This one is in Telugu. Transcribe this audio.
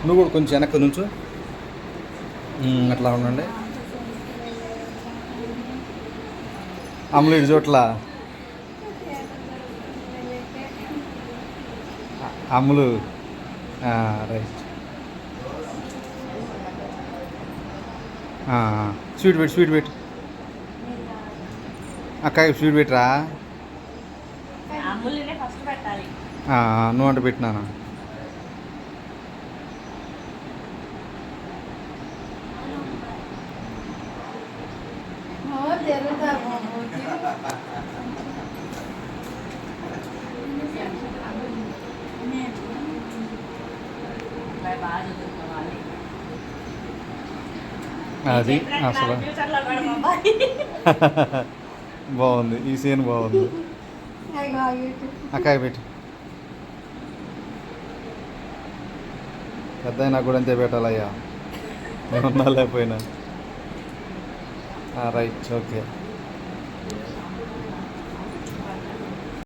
నువ్వు కూడా కొంచెం వెనక్కి నుంచు. అట్లా ఉండండి. అమ్ములు ఇటు చోట్ల అమ్ములు రైట్. స్వీట్ పెట్టు అక్క, స్వీట్ పెట్టరా. నువ్వు అంటే పెట్టినానా. అది అసలు బాగుంది, ఈ సీన్ బాగుంది. అక్కాయ పెట్టి పెద్ద నాకు కూడా అంతే పెట్టాలయ్యా, నేను ఉన్నా లేకపోయినా. Right, okay.